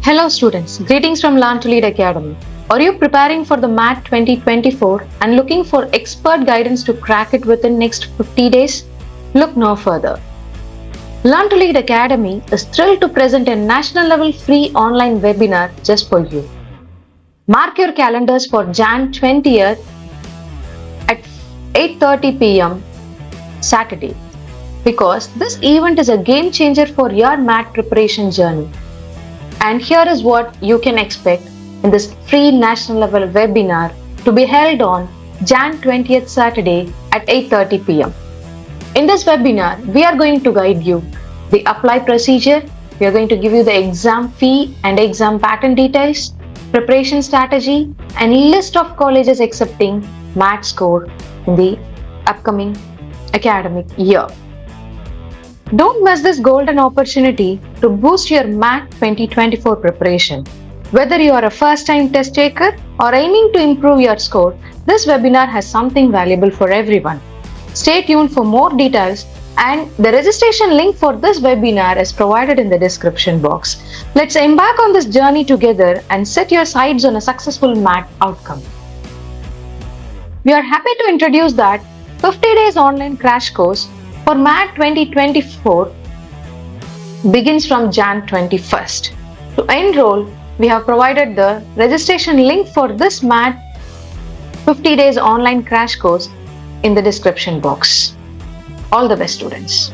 Hello students, greetings from Learn to Lead Academy. Are you preparing for the MAT 2024 and looking for expert guidance to crack it within next 50 days? Look no further. Learn to Lead Academy is thrilled to present a national level free online webinar just for you. Mark your calendars for Jan 20th at 8:30 p.m. Saturday, because this event is a game changer for your MAT preparation journey. And here is what you can expect in this free national level webinar to be held on Jan 20th Saturday at 8:30 p.m. In this webinar, we are going to guide you the apply procedure, we are going to give you the exam fee and exam pattern details, preparation strategy, and list of colleges accepting MAT score in the upcoming academic year. Don't miss this golden opportunity to boost your MAT 2024 preparation. Whether you are a first-time test taker or aiming to improve your score, this webinar has something valuable for everyone. Stay tuned for more details, and the registration link for this webinar is provided in the description box. Let's embark on this journey together and set your sights on a successful MAT outcome. We are happy to introduce that 50 days online crash course for MAT 2024 begins from Jan 21st. To enroll, we have provided the registration link for this MAT 50 days online crash course in the description box. All the best, students.